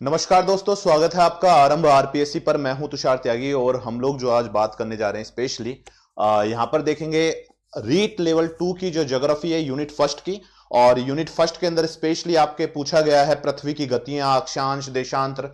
नमस्कार दोस्तों, स्वागत है आपका आरंभ आरपीएससी पर। मैं हूं तुषार त्यागी और हम लोग जो आज बात करने जा रहे हैं स्पेशली यहां पर देखेंगे रीट लेवल 2 की जो ज्योग्राफी है यूनिट फर्स्ट की। और यूनिट फर्स्ट के अंदर स्पेशली आपके पूछा गया है पृथ्वी की गतियां, अक्षांश, देशांतर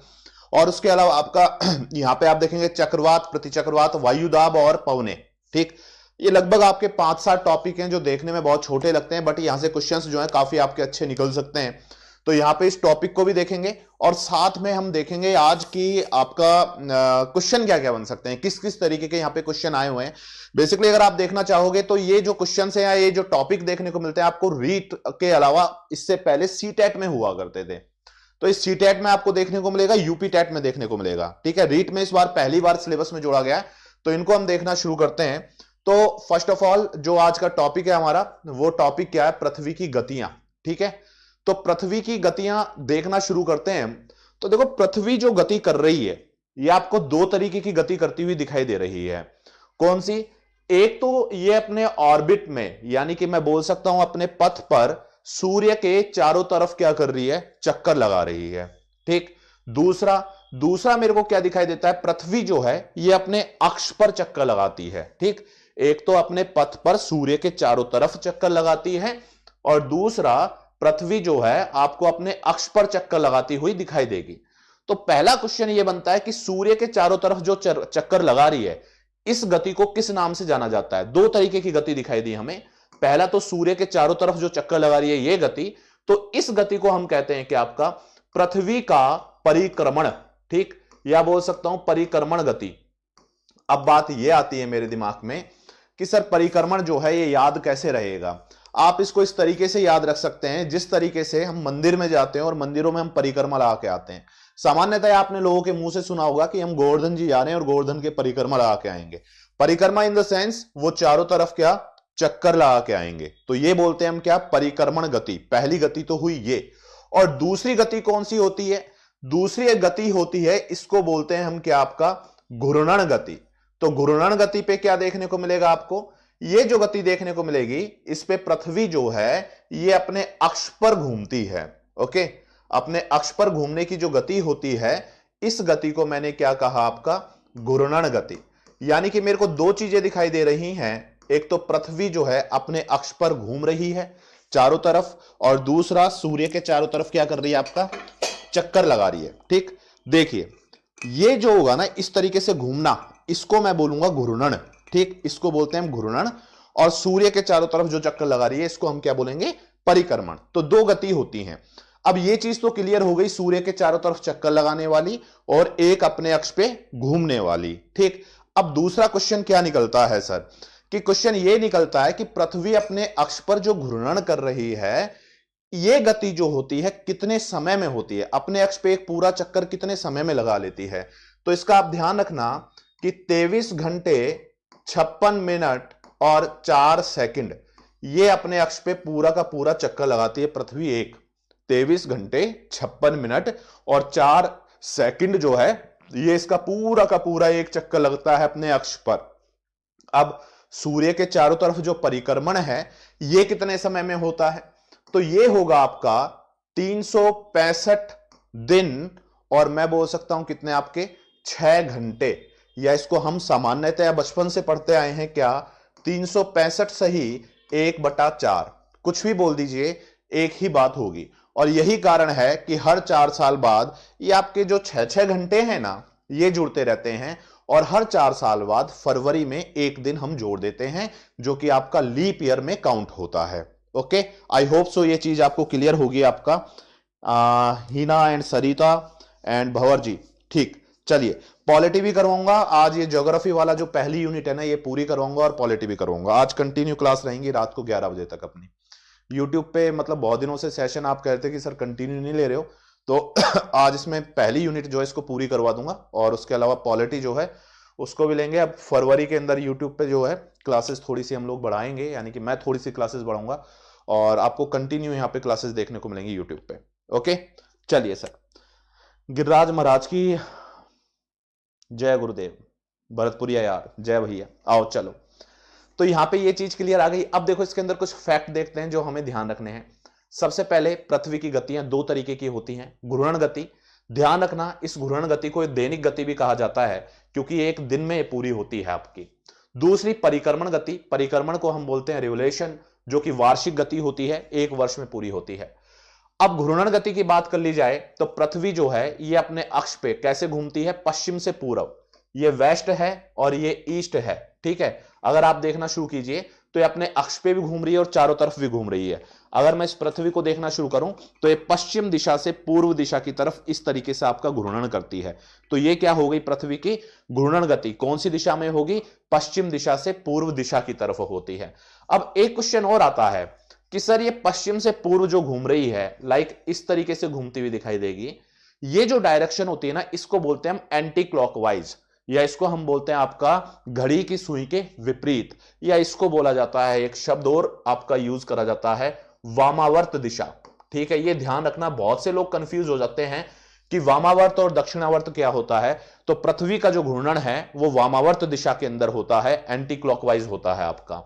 और उसके अलावा आपका यहां पे आप देखेंगे चक्रवात, प्रतिचक्रवात, वायुदाब और पवने। ठीक, ये लगभग आपके 5-7 टॉपिक हैं जो देखने में बहुत छोटे लगते हैं, बट यहां से क्वेश्चंस जो है काफी आपके अच्छे निकल सकते हैं। तो यहाँ पे इस टॉपिक को भी देखेंगे और साथ में हम देखेंगे आज की आपका क्वेश्चन क्या क्या बन सकते हैं, किस किस तरीके के यहाँ पे क्वेश्चन आए हुए हैं। बेसिकली अगर आप देखना चाहोगे तो ये जो क्वेश्चन है या ये जो टॉपिक देखने को मिलते हैं आपको रीट के अलावा इससे पहले सीटेट में हुआ करते थे। तो इस सीटेट में आपको देखने को मिलेगा, यूपी टेट में देखने को मिलेगा। ठीक है, रीट में इस बार पहली बार सिलेबस में जोड़ा गया है, तो इनको हम देखना शुरू करते हैं। तो फर्स्ट ऑफ ऑल जो आज का टॉपिक है हमारा, वो टॉपिक क्या है? पृथ्वी की गतियां। ठीक है, तो पृथ्वी की गतियां देखना शुरू करते हैं। तो देखो, पृथ्वी जो गति कर रही है ये आपको दो तरीके की गति करती हुई दिखाई दे रही है। कौन सी? एक तो ये अपने ऑर्बिट में, यानी कि मैं बोल सकता हूं अपने पथ पर सूर्य के चारों तरफ क्या कर रही है? चक्कर लगा रही है। ठीक, दूसरा दूसरा मेरे को क्या दिखाई देता है? पृथ्वी जो है ये अपने अक्ष पर चक्कर लगाती है। ठीक, एक तो अपने पथ पर सूर्य के चारों तरफ चक्कर लगाती है और दूसरा पृथ्वी जो है आपको अपने अक्ष पर चक्कर लगाती हुई दिखाई देगी। तो पहला क्वेश्चन यह बनता है कि सूर्य के चारों तरफ जो चक्कर लगा रही है इस गति को किस नाम से जाना जाता है? दो तरीके की गति दिखाई दी हमें। पहला तो सूर्य के चारों तरफ जो चक्कर लगा रही है यह गति, तो इस गति को हम कहते हैं कि आपका पृथ्वी का परिक्रमण। ठीक, या बोल सकता हूं परिक्रमण गति। अब बात यह आती है मेरे दिमाग में कि सर परिक्रमण जो है ये याद कैसे रहेगा? आप इसको इस तरीके से याद रख सकते हैं जिस तरीके से हम मंदिर में जाते हैं और मंदिरों में हम परिक्रमा लगा के आते हैं। सामान्यतः आपने लोगों के मुंह से सुना होगा कि हम गोवर्धन जी जा रहे हैं और गोवर्धन के परिक्रमा लगा के आएंगे। परिक्रमा इन द सेंस वो चारों तरफ क्या चक्कर लगा के आएंगे। तो ये बोलते हैं हम क्या? परिक्रमण गति। पहली गति तो हुई ये। और दूसरी गति कौन सी होती है? दूसरी गति होती है, इसको बोलते हैं हम क्या? आपका घूर्णन गति। तो घूर्णन गति पे क्या देखने को मिलेगा आपको? ये जो गति देखने को मिलेगी इस पे पृथ्वी जो है ये अपने अक्ष पर घूमती है। ओके, अपने अक्ष पर घूमने की जो गति होती है इस गति को मैंने क्या कहा? आपका घूर्णन गति। यानी कि मेरे को दो चीजें दिखाई दे रही हैं, एक तो पृथ्वी जो है अपने अक्ष पर घूम रही है चारों तरफ, और दूसरा सूर्य के चारों तरफ क्या कर रही है? आपका चक्कर लगा रही है। ठीक, देखिए ये जो होगा ना इस तरीके से घूमना, इसको मैं बोलूंगा घूर्णन। ठीक, इसको बोलते हैं हम घूर्णन। और सूर्य के चारों तरफ जो चक्कर लगा रही है इसको हम क्या बोलेंगे? परिक्रमण। तो दो गति होती हैं। अब ये चीज तो क्लियर हो गई, सूर्य के चारों तरफ चक्कर लगाने वाली और एक अपने अक्ष पे घूमने वाली। ठीक, अब दूसरा क्वेश्चन क्या निकलता है सर? कि क्वेश्चन ये निकलता है कि पृथ्वी अपने अक्ष पर जो घूर्णन कर रही है ये गति जो होती है कितने समय में होती है? अपने अक्ष पे एक पूरा चक्कर कितने समय में लगा लेती है? तो इसका आप ध्यान रखना कि 23 घंटे 56 मिनट और 4 सेकंड ये अपने अक्ष पे पूरा का पूरा चक्कर लगाती है पृथ्वी। एक 23 घंटे 56 मिनट और 4 सेकंड जो है ये इसका पूरा का पूरा एक चक्कर लगता है अपने अक्ष पर। अब सूर्य के चारों तरफ जो परिक्रमण है ये कितने समय में होता है? तो ये होगा आपका 365 दिन और मैं बोल सकता हूं कितने? आपके 6 घंटे। या इसको हम सामान्यतः बचपन से पढ़ते आए हैं क्या? 365 सही 1/4, कुछ भी बोल दीजिए एक ही बात होगी। और यही कारण है कि हर 4 साल बाद ये आपके जो 6-6 घंटे हैं ना ये जुड़ते रहते हैं और हर 4 साल बाद फरवरी में एक दिन हम जोड़ देते हैं जो कि आपका लीप ईयर में काउंट होता है। ओके, आई होप सो ये चीज आपको क्लियर होगी। आपका हिना एंड सरिता एंड भंवर जी। ठीक, चलिए पॉलिटी भी करवाऊंगा आज। ये ज्योग्राफी वाला जो पहली यूनिट है ना ये पूरी करवाऊंगा और पॉलिटी भी करवाऊंगा। आज कंटिन्यू क्लास रहेंगी रात को 11 बजे तक अपनी यूट्यूब पे। मतलब बहुत दिनों से सेशन आप कहते कि सर कंटिन्यू नहीं ले रहे हो, तो आज इसमें पहली यूनिट जो है इसको पूरी करवा दूंगा और उसके अलावा पॉलिटी जो है उसको भी लेंगे। अब फरवरी के अंदर यूट्यूब पे जो है क्लासेस थोड़ी सी हम लोग बढ़ाएंगे, यानी कि मैं थोड़ी सी क्लासेस बढ़ाऊंगा और आपको कंटिन्यू यहाँ पे क्लासेस देखने को मिलेंगी यूट्यूब पे। ओके, चलिए सर। गिरिराज महाराज की जय गुरुदेव। भरतपुरिया यार जय भैया। आओ चलो, तो यहां पे ये चीज क्लियर आ गई। अब देखो इसके अंदर कुछ फैक्ट देखते हैं जो हमें ध्यान रखने हैं। सबसे पहले पृथ्वी की गतियां दो तरीके की होती हैं। घूर्णन गति, ध्यान रखना, इस घूर्णन गति को दैनिक गति भी कहा जाता है क्योंकि एक दिन में पूरी होती है आपकी। दूसरी परिक्रमण गति, परिक्रमण को हम बोलते हैं रिवोल्यूशन, जो कि वार्षिक गति होती है, एक वर्ष में पूरी होती है। अब घूर्णन गति की बात कर ली जाए तो पृथ्वी जो है ये अपने अक्ष पे कैसे घूमती है, पश्चिम से पूर्व, ये वेस्ट है और ये ईस्ट है, ठीक है। अगर आप देखना शुरू कीजिए तो ये अपने अक्ष पे भी घूम रही है और चारों तरफ भी घूम रही है। अगर मैं इस पृथ्वी को देखना शुरू करूं तो ये पश्चिम दिशा से पूर्व दिशा की तरफ इस तरीके से आपका घूर्णन करती है। तो ये क्या हो गई, पृथ्वी की घूर्णन गति कौन सी दिशा में होगी, पश्चिम दिशा से पूर्व दिशा की तरफ होती है। अब एक क्वेश्चन और आता है कि सर ये पश्चिम से पूर्व जो घूम रही है, लाइक इस तरीके से घूमती हुई दिखाई देगी, ये जो डायरेक्शन होती है ना, इसको बोलते हैं हम एंटी क्लॉकवाइज, या इसको हम बोलते हैं आपका घड़ी की सुई के विपरीत, या इसको बोला जाता है एक शब्द और आपका यूज करा जाता है वामावर्त दिशा, ठीक है। ये ध्यान रखना, बहुत से लोग कंफ्यूज हो जाते हैं कि वामावर्त और दक्षिणावर्त क्या होता है। तो पृथ्वी का जो घूर्णन है वो वामावर्त दिशा के अंदर होता है, एंटी क्लॉकवाइज होता है आपका।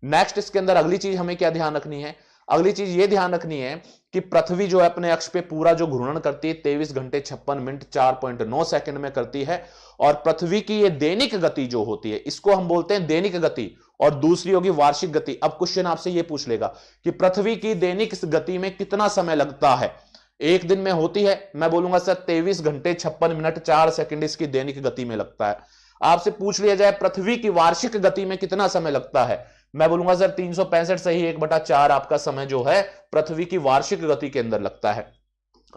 नेक्स्ट इसके अंदर अगली चीज हमें क्या ध्यान रखनी है, अगली चीज ये ध्यान रखनी है कि पृथ्वी जो है अपने अक्ष पे पूरा जो घूर्णन करती है 23 घंटे 56 मिनट 4.9 सेकंड में करती है। और पृथ्वी की ये दैनिक गति जो होती है इसको हम बोलते हैं दैनिक गति, और दूसरी होगी वार्षिक गति। अब क्वेश्चन आपसे ये पूछ लेगा कि पृथ्वी की दैनिक गति में कितना समय लगता है, एक दिन में होती है, मैं बोलूंगा सर 23 घंटे 56 मिनट 4 सेकंड इसकी दैनिक गति में लगता है। आपसे पूछ लिया जाए पृथ्वी की वार्षिक गति में कितना समय लगता है, मैं बोलूंगा सर 365 सही 1/4 आपका समय जो है पृथ्वी की वार्षिक गति के अंदर लगता है।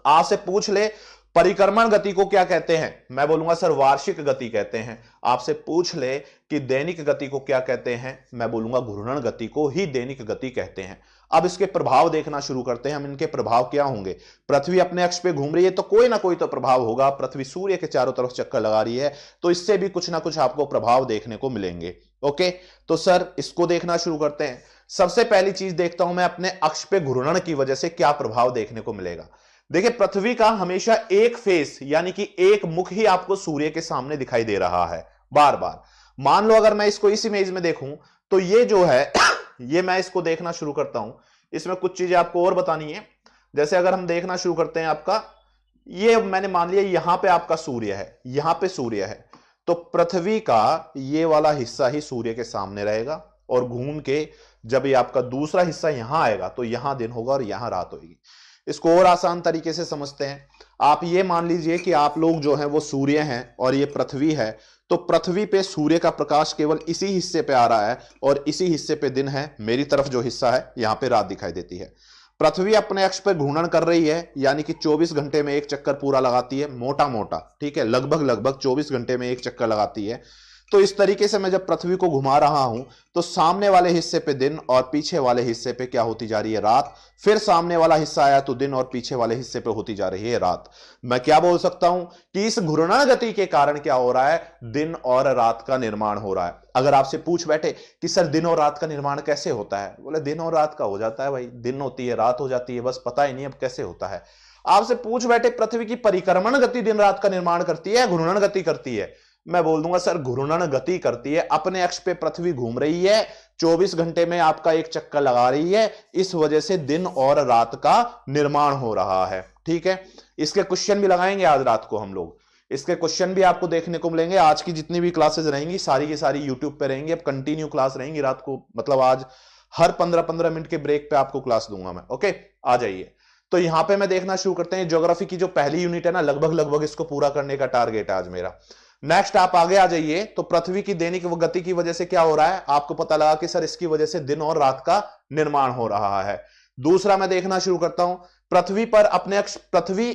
आपसे पूछ ले परिक्रमण गति को क्या कहते हैं, मैं बोलूंगा सर वार्षिक गति कहते हैं। आपसे पूछ ले कि दैनिक गति को क्या कहते हैं, मैं बोलूंगा घूर्णन गति को ही दैनिक गति कहते हैं। अब इसके प्रभाव देखना शुरू करते हैं हम, इनके प्रभाव क्या होंगे। पृथ्वी अपने अक्ष पे घूम रही है तो कोई ना कोई तो प्रभाव होगा, पृथ्वी सूर्य के चारों तरफ चक्कर लगा रही है तो इससे भी कुछ ना कुछ आपको प्रभाव देखने को मिलेंगे। ओके, तो सर इसको देखना शुरू करते हैं। सबसे पहली चीज देखता हूं मैं अपने अक्ष पे घूर्णन की वजह से क्या प्रभाव देखने को मिलेगा। देखिए पृथ्वी का हमेशा एक फेस यानी कि एक मुख ही आपको सूर्य के सामने दिखाई दे रहा है बार बार। मान लो अगर मैं इसको इस इमेज में देखूं तो ये जो है ये मैं इसको देखना शुरू करता हूं, इसमें कुछ चीजें आपको और बतानी है। जैसे अगर हम देखना शुरू करते हैं आपका, ये मैंने मान लिया यहां पे आपका सूर्य है, यहां पे सूर्य है, तो पृथ्वी का ये वाला हिस्सा ही सूर्य के सामने रहेगा और घूम के जब ये आपका दूसरा हिस्सा यहां आएगा तो यहां दिन होगा और यहां रात होगी। इसको और आसान तरीके से समझते हैं, आप ये मान लीजिए कि आप लोग जो हैं वो सूर्य हैं और ये पृथ्वी है, तो पृथ्वी पे सूर्य का प्रकाश केवल इसी हिस्से पे आ रहा है और इसी हिस्से पे दिन है, मेरी तरफ जो हिस्सा है यहां पे रात दिखाई देती है। पृथ्वी अपने अक्ष पर घूर्णन कर रही है यानी कि 24 घंटे में एक चक्कर पूरा लगाती है, मोटा मोटा, ठीक है, लगभग 24 घंटे में एक चक्कर लगाती है। तो इस तरीके से मैं जब पृथ्वी को घुमा रहा हूं तो सामने वाले हिस्से पे दिन और पीछे वाले हिस्से पे क्या होती जा रही है, रात। फिर सामने वाला हिस्सा आया तो दिन और पीछे वाले हिस्से पे होती जा रही है रात। मैं क्या बोल सकता हूं कि इस घूर्णन गति के कारण क्या हो रहा है, दिन और रात का निर्माण हो रहा है। अगर आपसे पूछ बैठे कि सर दिन और रात का निर्माण कैसे होता है, बोले दिन और रात का हो जाता है भाई, दिन होती है रात हो जाती है, बस पता ही नहीं अब कैसे होता है। आपसे पूछ बैठे पृथ्वी की परिक्रमण गति दिन रात का निर्माण करती है, घूर्णन गति करती है, मैं बोल दूंगा सर घूर्णन गति करती है। अपने अक्ष पे पृथ्वी घूम रही है, 24 घंटे में आपका एक चक्कर लगा रही है, इस वजह से दिन और रात का निर्माण हो रहा है, ठीक है। इसके क्वेश्चन भी लगाएंगे आज रात को हम लोग, इसके क्वेश्चन भी आपको देखने को मिलेंगे। आज की जितनी भी क्लासेस रहेंगी सारी की सारी यूट्यूब पे रहेंगी, अब कंटिन्यू क्लास रहेंगी रात को, मतलब आज हर 15-15 मिनट के ब्रेक पे आपको क्लास दूंगा मैं। ओके, आ जाइए। तो यहां पे मैं देखना शुरू करते हैं, ज्योग्राफी की जो पहली यूनिट है ना, लगभग इसको पूरा करने का टारगेट है आज मेरा। नेक्स्ट आप आगे आ जाइए। तो पृथ्वी की दैनिक गति की वजह से क्या हो रहा है, आपको पता लगा कि सर इसकी वजह से दिन और रात का निर्माण हो रहा है। दूसरा मैं देखना शुरू करता हूं, पृथ्वी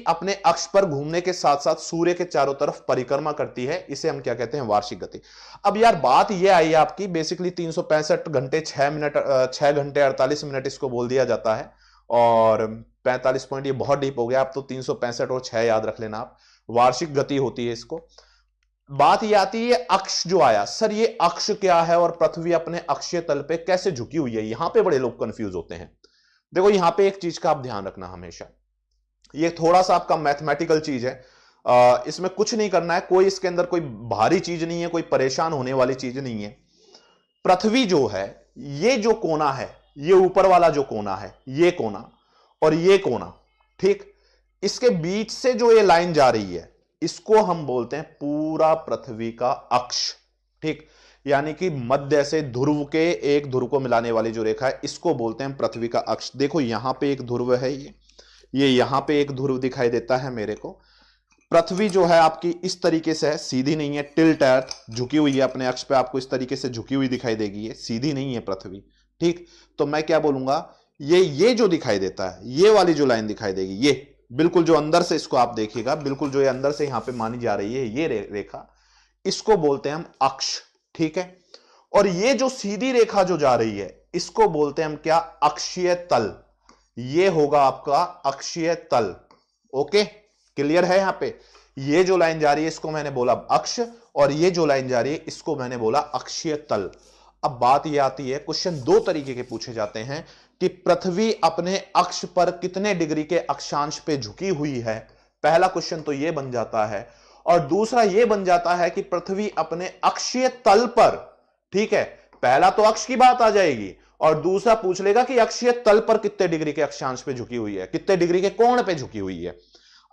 अपने अक्ष पर घूमने के साथ साथ सूर्य के चारों तरफ परिक्रमा करती है, इसे हम क्या कहते हैं, वार्षिक गति। अब यार बात यह आई आपकी, बेसिकली 365 घंटे 6 घंटे 48 मिनट इसको बोल दिया जाता है, और 45 पॉइंट ये बहुत डीप हो गया, आप तो 365 और 6 याद रख लेना आप, वार्षिक गति होती है इसको। बात ये आती है अक्ष जो आया, सर ये अक्ष क्या है और पृथ्वी अपने अक्षीय तल पे कैसे झुकी हुई है, यहां पे बड़े लोग कंफ्यूज होते हैं। देखो यहां पे एक चीज का आप ध्यान रखना हमेशा, ये थोड़ा सा आपका मैथमेटिकल चीज है, इसमें कुछ नहीं करना है, कोई इसके अंदर कोई भारी चीज नहीं है, कोई परेशान होने वाली चीज नहीं है। पृथ्वी जो है, ये जो कोना है, ये ऊपर वाला जो कोना है, ये कोना और ये कोना, ठीक, इसके बीच से जो ये लाइन जा रही है इसको हम बोलते हैं पूरा पृथ्वी का अक्ष। ठीक, यानी कि मध्य से ध्रुव के एक ध्रुव को मिलाने वाली जो रेखा है इसको बोलते हैं पृथ्वी का अक्ष। देखो यहां पे एक ध्रुव है, ये यहां पे एक ध्रुव दिखाई देता है मेरे को। पृथ्वी जो है आपकी इस तरीके से है, सीधी नहीं है, टिल्ट अर्थ, झुकी हुई है अपने अक्ष पे, आपको इस तरीके से झुकी हुई दिखाई देगी, ये सीधी नहीं है पृथ्वी। ठीक, तो मैं क्या बोलूंगा, ये जो दिखाई देता है, ये वाली जो लाइन दिखाई देगी, ये बिल्कुल जो अंदर से, इसको आप देखिएगा, बिल्कुल जो ये अंदर से यहां पे मानी जा रही है ये रेखा, इसको बोलते हैं हम अक्ष। ठीक है, और ये जो सीधी रेखा जो जा रही है इसको बोलते हैं हम क्या, अक्षीय तल। ये होगा आपका अक्षीय तल। ओके, क्लियर है? यहां पे ये जो लाइन जा रही है इसको मैंने बोला अक्ष, और ये जो लाइन जा रही है इसको मैंने बोला अक्षीय तल। अब बात ये आती है, क्वेश्चन दो तरीके के पूछे जाते हैं कि पृथ्वी अपने अक्ष पर कितने डिग्री के अक्षांश पे झुकी हुई है। पहला क्वेश्चन तो ये बन जाता है, और दूसरा ये बन जाता है कि पृथ्वी अपने अक्षीय तल पर, ठीक है, पहला तो अक्ष की बात आ जाएगी और दूसरा पूछ लेगा कि अक्षीय तल पर कितने डिग्री के अक्षांश पे झुकी हुई है, कितने डिग्री के कोण पे झुकी हुई है।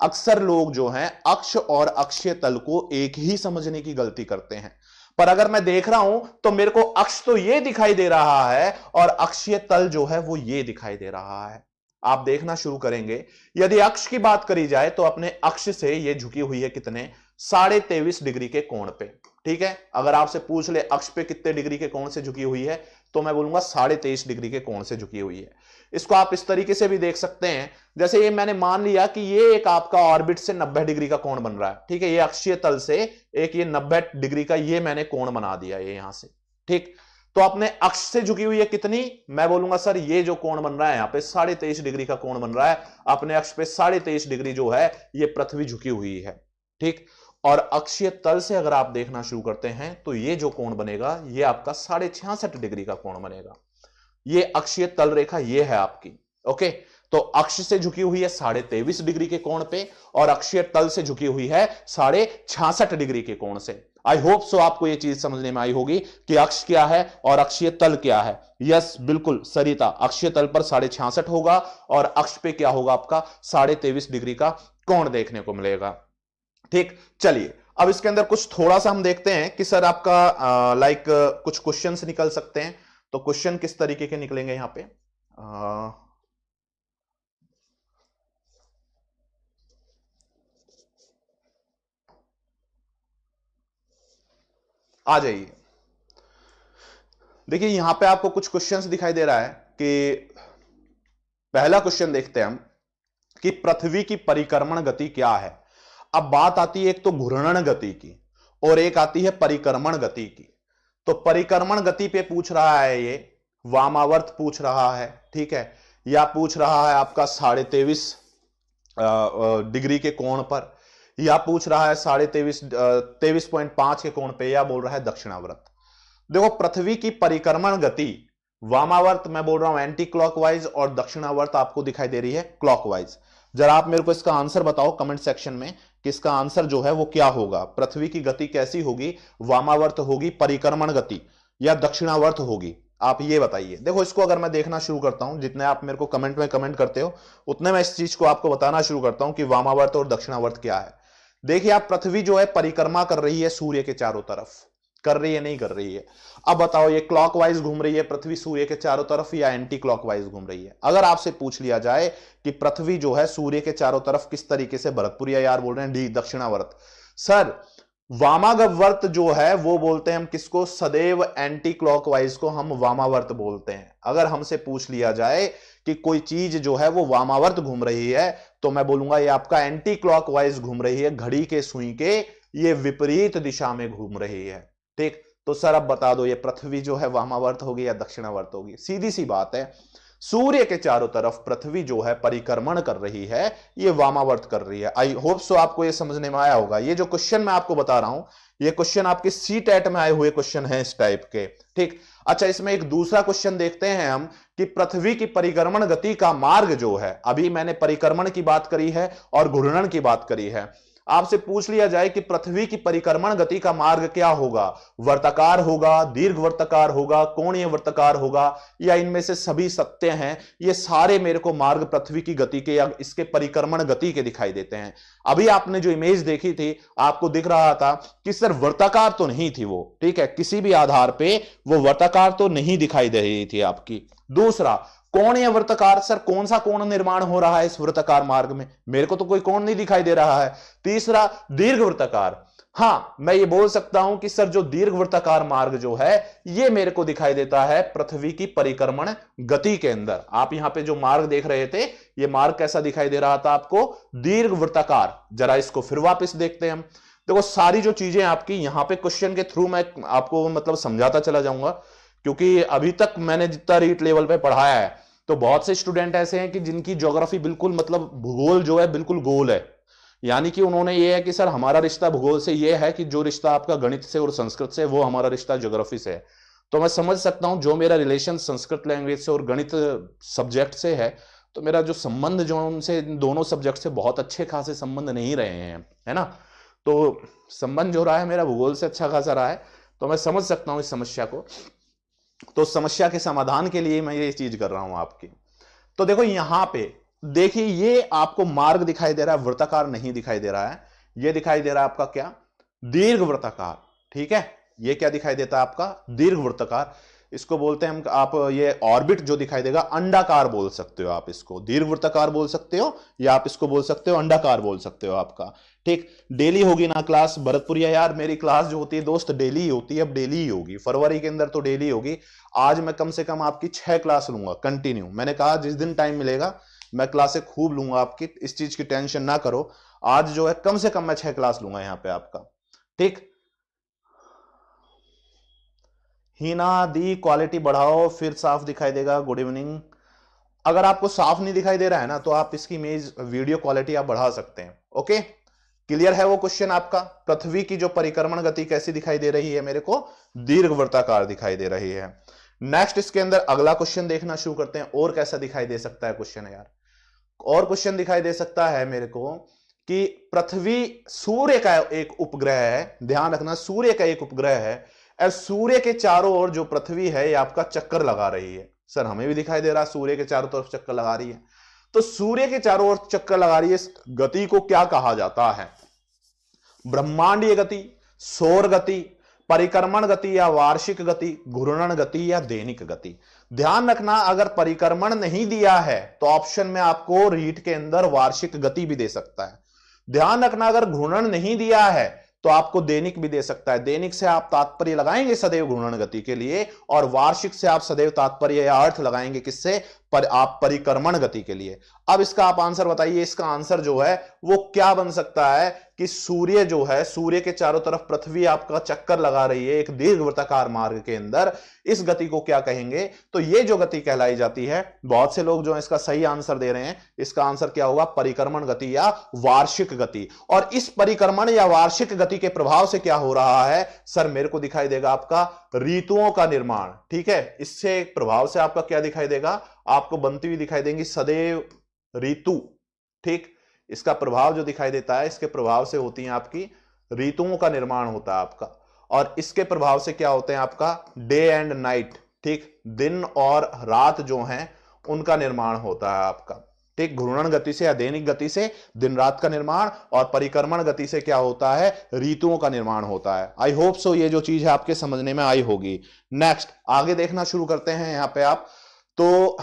अक्सर लोग जो हैं अक्ष और अक्षीय तल को एक ही समझने की गलती करते हैं, पर अगर मैं देख रहा हूं तो मेरे को अक्ष तो ये दिखाई दे रहा है और अक्षीय तल जो है वो ये दिखाई दे रहा है। आप देखना शुरू करेंगे, यदि अक्ष की बात करी जाए तो अपने अक्ष से ये झुकी हुई है कितने, 23.5 डिग्री के कोण पे। ठीक है, अगर आपसे पूछ ले अक्ष पे कितने डिग्री के कोण से झुकी हुई है तो मैं बोलूंगा 23.5 डिग्री के कोण से झुकी हुई है। इसको आप इस तरीके से भी देख सकते हैं, जैसे ये मैंने मान लिया कि ये एक आपका ऑर्बिट से 90 डिग्री का कोण बन रहा है। ठीक है, ये अक्षीय तल से एक ये 90 डिग्री का ये मैंने कोण बना दिया ये यहां से। ठीक, तो अपने अक्ष से झुकी हुई है कितनी, मैं बोलूंगा सर ये जो कोण बन रहा है यहां पे 23.5 डिग्री का कोण बन रहा है, अपने अक्ष पे 23.5 डिग्री जो है ये पृथ्वी झुकी हुई है। ठीक, और अक्षीय तल से अगर आप देखना शुरू करते हैं तो ये जो कोण बनेगा ये आपका 66.5 डिग्री का कोण बनेगा। ये अक्षीय तल रेखा ये है आपकी। ओके, तो अक्ष से झुकी हुई है 23.5 डिग्री के कोण पे और अक्षीय तल से झुकी हुई है 66.5 डिग्री के कोण से। आई होप सो आपको ये चीज समझने में आई होगी कि अक्ष क्या है और अक्षीय तल क्या है। यस, बिल्कुल सरिता, अक्षीय तल पर 66.5 होगा और अक्ष पे क्या होगा आपका 23.5 डिग्री का कोण देखने को मिलेगा। ठीक, चलिए अब इसके अंदर कुछ थोड़ा सा हम देखते हैं कि सर आपका लाइक कुछ क्वेश्चंस निकल सकते हैं, तो क्वेश्चन किस तरीके के निकलेंगे यहां पे। आ जाइए, देखिए यहां पे आपको कुछ क्वेश्चंस दिखाई दे रहा है कि पहला क्वेश्चन देखते हैं हम कि पृथ्वी की परिक्रमण गति क्या है। अब बात आती है एक तो घूर्णन गति की और एक आती है परिक्रमण गति की। तो परिक्रमण गति पे पूछ रहा है ये, वामावर्त पूछ रहा है, ठीक है, या पूछ रहा है आपका 23.5 डिग्री के कोण पर, या पूछ रहा है 23.5 के कोण पे, या बोल रहा है दक्षिणावर्त। देखो पृथ्वी की परिक्रमण गति, वामावर्त मैं बोल रहा हूं एंटी क्लॉकवाइज और दक्षिणावर्त आपको दिखाई दे रही है क्लॉकवाइज। जरा आप मेरे को इसका आंसर बताओ कमेंट सेक्शन में कि इसका आंसर जो है वो क्या होगा। पृथ्वी की गति कैसी होगी, वामावर्त होगी, परिक्रमण गति, या दक्षिणावर्त होगी, आप ये बताइए। देखो इसको अगर मैं देखना शुरू करता हूं, जितने आप मेरे को कमेंट में कमेंट करते हो उतने मैं इस चीज को आपको बताना शुरू करता हूं कि वामावर्त और दक्षिणावर्त क्या है। देखिए आप, पृथ्वी जो है परिक्रमा कर रही है सूर्य के चारों तरफ, कर रही है नहीं कर रही है। अब बताओ ये क्लॉकवाइज घूम रही है पृथ्वी सूर्य के चारों तरफ या एंटी क्लॉकवाइज घूम रही है। अगर आपसे पूछ लिया जाए कि पृथ्वी जो है सूर्य के चारों तरफ किस तरीके से, भरतपुरिया यार बोल रहे हैं डी दक्षिणावर्त। सर वामावर्त जो है वो बोलते हैं हम किसको, सदैव एंटी क्लॉकवाइज को हम वामावर्त बोलते हैं। अगर हमसे पूछ लिया जाए कि कोई चीज जो है वो वामावर्त घूम रही है तो मैं बोलूंगा ये आपका एंटी क्लॉकवाइज घूम रही है, घड़ी के सुई के ये विपरीत दिशा में घूम रही है। ठीक, तो सर अब बता दो ये पृथ्वी जो है वामावर्त होगी या दक्षिणावर्त होगी। सीधी सी बात है, सूर्य के चारों तरफ पृथ्वी जो है परिक्रमण कर रही है, ये वामावर्त कर रही है। आई होप सो आपको ये समझने में आया होगा। ये जो क्वेश्चन मैं आपको बता रहा हूं ये क्वेश्चन आपके सीटेट में आए हुए क्वेश्चन हैं इस टाइप के। ठीक, अच्छा इसमें एक दूसरा क्वेश्चन देखते हैं हम कि पृथ्वी की परिक्रमण गति का मार्ग जो है, अभी मैंने परिक्रमण की बात करी है और घूर्णन की बात करी है। आपसे पूछ लिया जाए कि पृथ्वी की परिक्रमण गति का मार्ग क्या होगा, वर्ताकार होगा, दीर्घ वर्ताकार होगा, कोणीय वर्ताकार होगा, या इनमें से सभी सत्य हैं, ये सारे मेरे को मार्ग पृथ्वी की गति के या इसके परिक्रमण गति के दिखाई देते हैं। अभी आपने जो इमेज देखी थी आपको दिख रहा था कि सर वर्ताकार तो नहीं थी वो, ठीक है, किसी भी आधार पे वो वर्ताकार तो नहीं दिखाई दे रही थी आपकी। दूसरा, कोणीय वर्ताकार, सर कौन सा कोण निर्माण हो रहा है इस वर्ताकार मार्ग में, मेरे को तो कोई कोण नहीं दिखाई दे रहा है। तीसरा, दीर्घ वर्ताकार, हां मैं ये बोल सकता हूं कि सर जो दीर्घ वर्ताकार मार्ग जो है ये मेरे को दिखाई देता है पृथ्वी की परिक्रमण गति के अंदर। आप यहां पे जो मार्ग देख रहे थे ये मार्ग कैसा दिखाई दे रहा था आपको, दीर्घ वर्ताकार। जरा इसको फिर वापस देखते हैं हम। देखो सारी जो चीजें आपकी यहां पे क्वेश्चन के थ्रू मैं आपको मतलब समझाता चला जाऊंगा, क्योंकि अभी तक मैंने जितना रीट लेवल पे पढ़ाया है तो बहुत से स्टूडेंट ऐसे हैं कि जिनकी ज्योग्राफी बिल्कुल मतलब भूगोल जो है बिल्कुल गोल है, यानी कि उन्होंने ये है कि सर हमारा रिश्ता भूगोल से ये है कि जो रिश्ता आपका गणित से और संस्कृत से वो हमारा रिश्ता ज्योग्राफी से है। तो मैं समझ सकता हूं जो मेरा रिलेशन संस्कृत लैंग्वेज से और गणित सब्जेक्ट से है तो मेरा जो संबंध जो उनसे दोनों सब्जेक्ट से बहुत अच्छे खासे संबंध नहीं रहे हैं, है ना। तो संबंध जो रहा है मेरा भूगोल से अच्छा खासा रहा है, तो मैं समझ सकता हूं इस समस्या को। तो समस्या के समाधान के लिए मैं ये चीज कर रहा हूं आपकी। तो देखो यहां पे देखिए ये आपको मार्ग दिखाई दे रहा है, वृत्ताकार नहीं दिखाई दे रहा है, ये दिखाई दे रहा है आपका क्या, दीर्घ वृत्ताकार, ठीक है। ये क्या दिखाई देता है आपका, दीर्घ वृत्ताकार। इसको बोलते हैं हम, आप ये ऑर्बिट जो दिखाई देगा अंडाकार बोल सकते हो आप इसको, दीर्घ वृत्ताकार बोल सकते हो या आप इसको बोल सकते हो अंडाकार बोल सकते हो आपका, ठीक। डेली होगी ना क्लास भरतपुरिया, यार मेरी क्लास जो होती है दोस्त डेली ही होती है, अब डेली ही होगी, फरवरी के अंदर तो डेली होगी। आज मैं कम से कम आपकी 6 क्लास लूंगा कंटिन्यू, मैंने कहा जिस दिन टाइम मिलेगा मैं क्लासें खूब लूंगा आपकी, इस चीज की टेंशन ना करो। आज जो है कम से कम मैं 6 क्लास लूंगा यहां पे आपका, ठीक। हीना दी क्वालिटी बढ़ाओ फिर साफ दिखाई देगा, गुड इवनिंग। अगर आपको साफ नहीं दिखाई दे रहा है ना तो आप इसकी इमेज वीडियो क्वालिटी आप बढ़ा सकते हैं, ओके। क्लियर है वो क्वेश्चन आपका, पृथ्वी की जो परिक्रमण गति कैसी दिखाई दे रही है मेरे को, दीर्घ वृत्ताकार दिखाई दे रही है। नेक्स्ट इसके अंदर अगला क्वेश्चन देखना शुरू करते हैं, और कैसा दिखाई दे सकता है क्वेश्चन यार। और क्वेश्चन दिखाई दे सकता है मेरे को कि पृथ्वी सूर्य का एक उपग्रह है, ध्यान रखना सूर्य का एक उपग्रह है, और सूर्य के चारों ओर जो पृथ्वी है ये आपका चक्कर लगा रही है। सर हमें भी दिखाई दे रहा है सूर्य के चारों तरफ चक्कर लगा रही है, तो सूर्य के चारों ओर चक्कर लगा रही है, इस गति को क्या कहा जाता है, ब्रह्मांडीय गति, सौर गति, परिक्रमण गति या वार्षिक गति, घूर्णन गति या दैनिक गति। ध्यान रखना अगर परिक्रमण नहीं दिया है तो ऑप्शन में आपको रीट के अंदर वार्षिक गति भी दे सकता है। ध्यान रखना अगर घूर्णन नहीं दिया है तो आपको दैनिक भी दे सकता है। दैनिक से आप तात्पर्य लगाएंगे सदैव घूर्णन गति के लिए, और वार्षिक से आप सदैव तात्पर्य या अर्थ लगाएंगे किससे, पर आप परिक्रमण गति के लिए। अब इसका आप आंसर बताइए, इसका आंसर जो है वो क्या बन सकता है कि सूर्य जो है, सूर्य के चारों तरफ पृथ्वी आपका चक्कर लगा रही है एक दीर्घवृत्ताकार मार्ग के अंदर, इस गति को क्या कहेंगे, तो ये जो गति कहलाई जाती है, बहुत से लोग जो है इसका सही आंसर दे रहे हैं, इसका आंसर क्या होगा, परिक्रमण गति या वार्षिक गति। और इस परिक्रमण या वार्षिक गति के प्रभाव से क्या हो रहा है सर, मेरे को दिखाई देगा आपका ऋतुओं का निर्माण, ठीक है। इससे प्रभाव से आपका क्या दिखाई देगा, आपको बनती हुई दिखाई देंगी सदैव ऋतु, ठीक। इसका प्रभाव जो दिखाई देता है, इसके प्रभाव से होती है आपकी ऋतुओं का निर्माण होता है आपका, और इसके प्रभाव से क्या होते हैं आपका डे एंड नाइट, ठीक, दिन और रात जो हैं उनका निर्माण होता है आपका, ठीक। घूर्णन गति से या दैनिक गति से दिन रात का निर्माण, और परिक्रमण गति से क्या होता है, ऋतुओं का निर्माण होता है। आई होप सो ये जो चीज है आपके समझने में आई होगी। नेक्स्ट आगे देखना शुरू करते हैं यहां पे आप। तो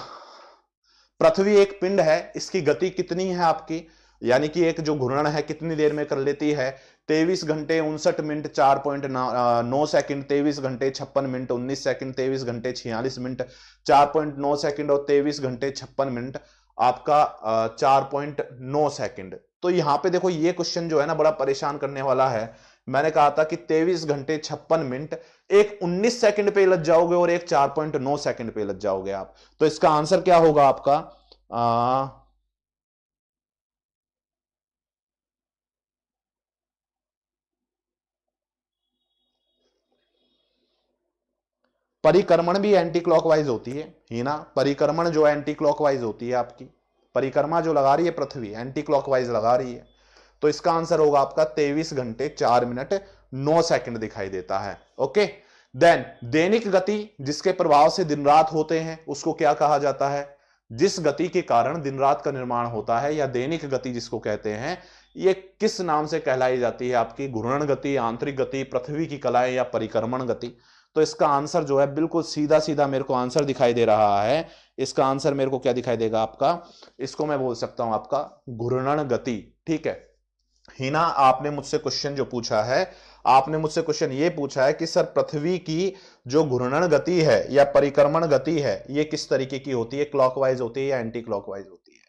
पृथ्वी एक पिंड है, इसकी गति कितनी है आपकी, यानी कि एक जो घूर्णन है कितनी देर में कर लेती है, 23 घंटे 59 मिनट 4.9 सेकंड, 23 घंटे 56 मिनट 19 सेकंड, 23 घंटे 46 मिनट 4.9 सेकंड, और 23 घंटे 56 मिनट आपका 4.9 सेकंड। तो यहां पे देखो ये क्वेश्चन जो है ना बड़ा परेशान करने वाला है। मैंने कहा था कि 23 घंटे 56 मिनट, एक 19 सेकंड पे लग जाओगे और एक 4.9 सेकंड पे लग जाओगे आप, तो इसका आंसर क्या होगा आपका, परिक्रमण भी एंटी क्लॉकवाइज होती है ही ना, परिक्रमण जो एंटी क्लॉकवाइज होती है आपकी, परिक्रमा जो लगा रही है पृथ्वी एंटी क्लॉकवाइज लगा रही है, तो इसका आंसर होगा आपका 23 घंटे 4 मिनट 9 सेकंड दिखाई देता है। ओके, देन दैनिक गति जिसके प्रभाव से दिन रात होते हैं उसको क्या कहा जाता है? जिस गति के कारण दिन रात का निर्माण होता है या दैनिक गति जिसको कहते हैं, ये किस नाम से कहलाई जाती है आपकी? घूर्णन गति, आंतरिक गति, पृथ्वी की कलाएं या परिक्रमण गति। तो इसका आंसर जो है बिल्कुल सीधा सीधा मेरे को आंसर दिखाई दे रहा है। इसका आंसर मेरे को क्या दिखाई देगा आपका? इसको मैं बोल सकता हूं आपका घूर्णन गति। ठीक है हिना, आपने मुझसे क्वेश्चन जो पूछा है, आपने मुझसे क्वेश्चन ये पूछा है कि सर पृथ्वी की जो घूर्णन गति है या परिक्रमण गति है ये किस तरीके की होती है? क्लॉकवाइज होती है या एंटी क्लॉकवाइज होती है?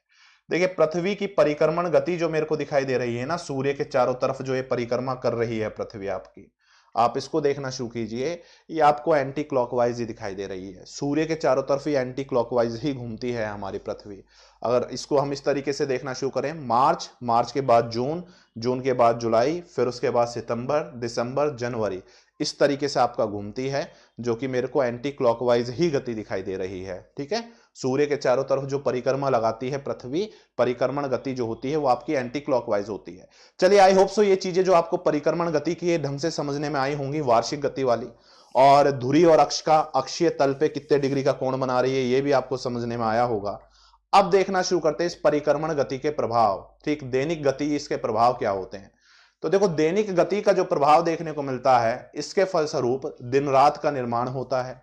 देखिए पृथ्वी की परिक्रमण गति जो मेरे को दिखाई दे रही है ना, सूर्य के चारों तरफ जो ये परिक्रमा कर रही है पृथ्वी आपकी, आप इसको देखना शुरू कीजिए, ये आपको एंटी क्लॉकवाइज ही दिखाई दे रही है। सूर्य के चारों तरफ ये एंटी क्लॉकवाइज ही घूमती है हमारी पृथ्वी। अगर इसको हम इस तरीके से देखना शुरू करें, मार्च के बाद जून के बाद जुलाई, फिर उसके बाद सितंबर, दिसंबर, जनवरी, इस तरीके से आपका घूमती है, जो कि मेरे को एंटी क्लॉकवाइज ही गति दिखाई दे रही है। ठीक है, सूर्य के चारों तरफ जो परिक्रमा लगाती है पृथ्वी, परिक्रमण गति जो होती है वो आपकी एंटी क्लॉकवाइज होती है। चलिए आई होप सो ये चीजें जो आपको परिक्रमण गति की ढंग से समझने में आई होंगी, वार्षिक गति वाली, और धुरी और अक्ष का अक्षीय तल पे कितने डिग्री का कोण बना रही है ये भी आपको समझने में आया होगा। अब देखना शुरू करते हैं इस परिक्रमण गति के प्रभाव। ठीक, दैनिक गति, इसके प्रभाव क्या होते हैं? तो देखो दैनिक गति का जो प्रभाव देखने को मिलता है, इसके फलस्वरूप दिन रात का निर्माण होता है।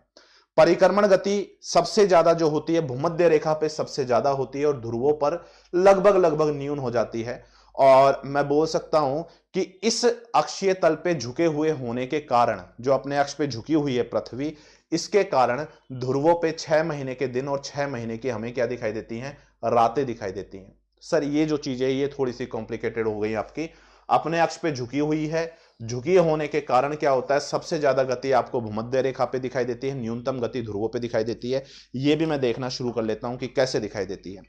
परिक्रमण गति सबसे ज्यादा जो होती है भूमध्य रेखा पे सबसे ज्यादा होती है और ध्रुवों पर लगभग न्यून हो जाती है। और मैं बोल सकता हूं कि इस अक्षीय तल पे झुके हुए होने के कारण, जो अपने अक्ष पे झुकी हुई है पृथ्वी, इसके कारण ध्रुवों पे 6 महीने के दिन और 6 महीने की हमें क्या दिखाई देती हैं? रातें दिखाई देती हैं। सर ये जो चीजें ये थोड़ी सी कॉम्प्लिकेटेड हो गई आपकी। अपने अक्ष पे झुकी हुई है, झुकी होने के कारण क्या होता है? सबसे ज्यादा गति आपको भूमध्य रेखा पे दिखाई देती है, न्यूनतम गति ध्रुवों पे दिखाई देती है। ये भी मैं देखना शुरू कर लेता हूं कि कैसे दिखाई देती है।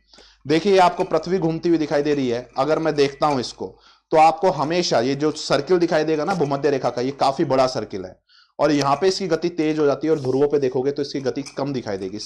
देखिए आपको पृथ्वी घूमती हुई दिखाई दे रही है। अगर मैं देखता हूं इसको, तो आपको हमेशा ये जो सर्किल दिखाई देगा ना भूमध्य रेखा का, ये काफी बड़ा सर्किल है और यहां पे इसकी गति तेज हो जाती है और ध्रुवों पे देखोगे तो इसकी गति कम दिखाई देगी।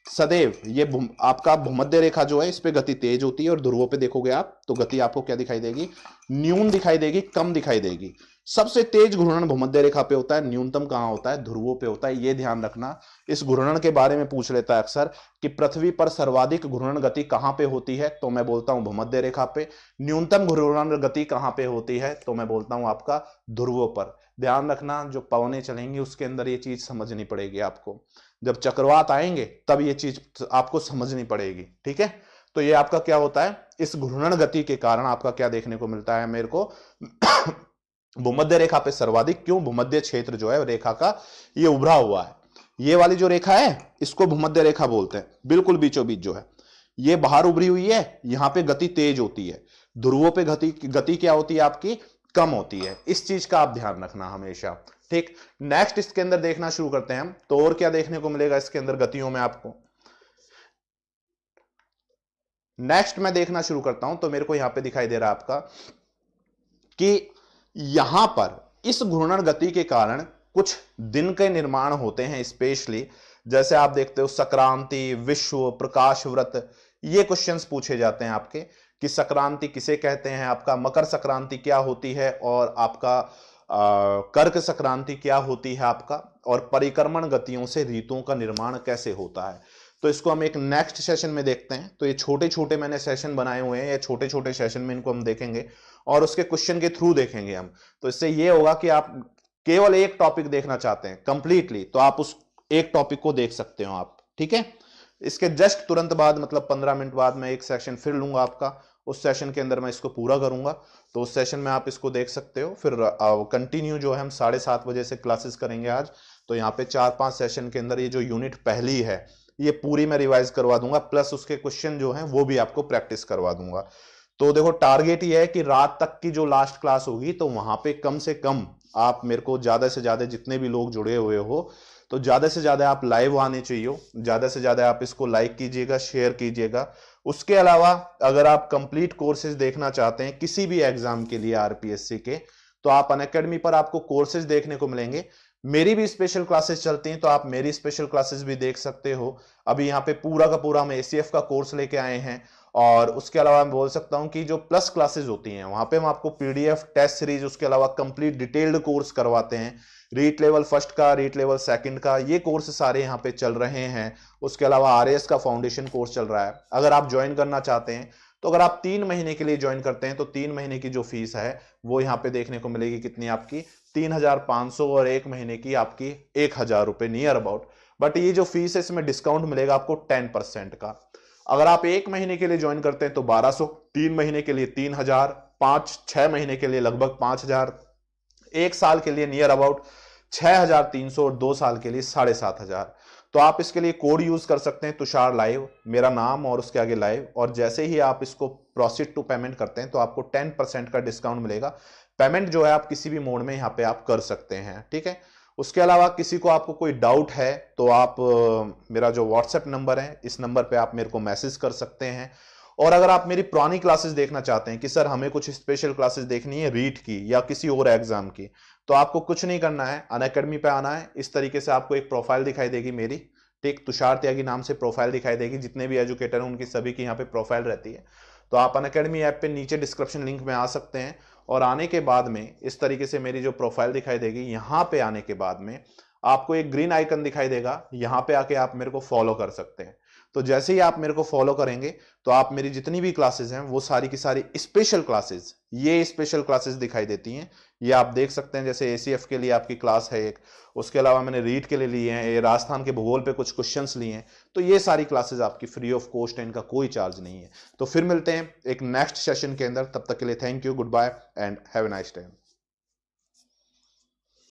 सदैव ये आपका भूमध्य रेखा जो है इस पे गति तेज होती है और ध्रुवों पे देखोगे आप तो गति आपको क्या दिखाई देगी? न्यून दिखाई देगी, कम दिखाई देगी। सबसे तेज घूर्णन भूमध्य रेखा पे होता है, न्यूनतम कहां होता है? ध्रुवों पे होता है। ये ध्यान रखना। इस घूर्णन के बारे में पूछ लेता है अक्सर कि पृथ्वी पर सर्वाधिक घूर्णन गति कहां पे होती है, तो मैं बोलता हूं भूमध्य रेखा पे। न्यूनतम घूर्णन गति कहां पे होती है, तो मैं बोलता हूं आपका ध्रुवों पर। ध्यान रखना, जो पवनें चलेंगी उसके अंदर ये चीज समझनी पड़ेगी आपको। जब चक्रवात आएंगे तब ये चीज आपको समझनी पड़ेगी। ठीक है, तो ये आपका क्या होता है? इस घूर्णन गति के कारण आपका क्या देखने को मिलता है मेरे को? भूमध्य रेखा पे सर्वाधिक। क्यों? भूमध्य क्षेत्र जो है रेखा का ये उभरा हुआ है। ये वाली जो रेखा है इसको भूमध्य रेखा बोलते हैं। बिल्कुल बीचों बीच जो है ये बाहर उभरी हुई है, यहां पे गति तेज होती है, ध्रुवों पे गति क्या होती है आपकी? कम होती है। इस चीज का आप ध्यान रखना हमेशा। ठीक, नेक्स्ट इसके अंदर देखना शुरू करते हैं हम। तो और क्या देखने को मिलेगा इसके अंदर गतियों में आपको? नेक्स्ट मैं देखना शुरू करता हूं तो मेरे को यहां पे दिखाई दे रहा है आपका कि यहां पर इस घूर्णन गति के कारण कुछ दिन के निर्माण होते हैं स्पेशली। जैसे आप देखते हो संक्रांति, विश्व, प्रकाश व्रत, ये क्वेश्चंस पूछे जाते हैं आपके कि संक्रांति किसे कहते हैं, आपका मकर संक्रांति क्या होती है और आपका कर्क संक्रांति क्या होती है आपका, और परिक्रमण गतियों से ऋतुओं का निर्माण कैसे होता है। तो इसको हम एक नेक्स्ट सेशन में देखते हैं। तो ये छोटे छोटे मैंने सेशन बनाए हुए हैं, ये छोटे छोटे सेशन में इनको हम देखेंगे और उसके क्वेश्चन के थ्रू देखेंगे हम। तो इससे ये होगा कि आप केवल एक टॉपिक देखना चाहते हैं कंप्लीटली तो आप उस एक टॉपिक को देख सकते हो आप। ठीक है, इसके जस्ट तुरंत बाद मतलब 15 मिनट बाद मैं एक सेशन फिर लूंगा आपका, उस सेशन के अंदर मैं इसको पूरा करूंगा। तो उस सेशन में आप इसको देख सकते हो। फिर कंटिन्यू जो है हम 7:30 बजे से क्लासेस करेंगे आज। तो यहाँ पे 4-5 सेशन के अंदर ये जो यूनिट पहली है ये पूरी मैं रिवाइज करवा दूंगा, प्लस उसके क्वेश्चन जो हैं वो भी आपको प्रैक्टिस करवा दूंगा। तो देखो टारगेट ये है कि रात तक की जो लास्ट क्लास होगी तो वहां पे कम से कम आप मेरे को ज्यादा से ज्यादा जितने भी लोग जुड़े हुए हो तो ज्यादा से ज्यादा आप लाइव आने चाहिए, ज्यादा से ज्यादा आप इसको लाइक कीजिएगा, शेयर कीजिएगा। उसके अलावा अगर आप कंप्लीट कोर्सेज देखना चाहते हैं किसी भी एग्जाम के लिए आरपीएससी के, तो आप अनअकैडमी पर आपको कोर्सेज देखने को मिलेंगे। मेरी भी स्पेशल क्लासेस चलती हैं तो आप मेरी स्पेशल क्लासेस भी देख सकते हो। अभी यहाँ पे पूरा का पूरा हम एसीएफ का कोर्स लेके आए हैं और उसके अलावा मैं बोल सकता हूं कि जो प्लस क्लासेस होती हैं वहां पे हम आपको पीडीएफ, टेस्ट सीरीज, उसके अलावा कंप्लीट डिटेल्ड कोर्स करवाते हैं। रीट लेवल फर्स्ट का, रीट लेवल सेकंड का, ये कोर्स सारे यहाँ पे चल रहे हैं। उसके अलावा आरएएस का फाउंडेशन कोर्स चल रहा है। अगर आप ज्वाइन करना चाहते हैं तो अगर आप 3 महीने के लिए ज्वाइन करते हैं तो 3 महीने की जो फीस है वो यहाँ पे देखने को मिलेगी कितनी, आपकी 3,500, और 1 महीने की आपकी 1,000 रुपए नियर अबाउट। बट ये जो फीस है इसमें डिस्काउंट मिलेगा आपको 10% का। अगर आप 1 महीने के लिए ज्वाइन करते हैं तो 1,200, 3 महीने के लिए 3,000, 5-6 महीने के लिए लगभग 5,000, 1 साल के लिए नियर अबाउट 6,300 और 2 साल के लिए 7,500। तो आप इसके लिए कोड यूज कर सकते हैं तुषार लाइव, मेरा नाम और उसके आगे लाइव, और जैसे ही आप इसको प्रोसीड टू पेमेंट करते हैं तो आपको 10% का डिस्काउंट मिलेगा। पेमेंट जो है आप किसी भी मोड में यहाँ पे आप कर सकते हैं, ठीक है। उसके अलावा किसी को आपको कोई डाउट है तो आप मेरा जो व्हाट्सएप नंबर है इस नंबर पे आप मेरे को मैसेज कर सकते हैं। और अगर आप मेरी पुरानी क्लासेस देखना चाहते हैं कि सर हमें कुछ स्पेशल क्लासेस देखनी है रीट की या किसी और एग्जाम की, तो आपको कुछ नहीं करना है, अनअकैडमी पे आना है। इस तरीके से आपको एक प्रोफाइल दिखाई देगी मेरी, ठीक, तुषार त्यागी नाम से प्रोफाइल दिखाई देगी। जितने भी एजुकेटर हैं उनकी सभी की यहाँ पे प्रोफाइल रहती है। तो आप अनअकैडमी ऐप पे नीचे डिस्क्रिप्शन लिंक में आ सकते हैं, और आने के बाद में इस तरीके से मेरी जो प्रोफाइल दिखाई देगी, यहाँ पे आने के बाद में आपको एक ग्रीन आइकन दिखाई देगा, यहाँ पे आके आप मेरे को फॉलो कर सकते हैं। तो जैसे ही आप मेरे को फॉलो करेंगे तो आप मेरी जितनी भी क्लासेस हैं वो सारी की सारी स्पेशल क्लासेस, ये स्पेशल क्लासेस दिखाई देती हैं। ये आप देख सकते हैं, जैसे एसीएफ के लिए आपकी क्लास है एक, उसके अलावा मैंने रीट के लिए लिए हैं, ये राजस्थान के भूगोल पे कुछ क्वेश्चंस लिए हैं। तो ये सारी क्लासेस आपकी फ्री ऑफ कॉस्ट है, इनका कोई चार्ज नहीं है। तो फिर मिलते हैं एक नेक्स्ट सेशन के अंदर, तब तक के लिए thank you, goodbye and have a nice time.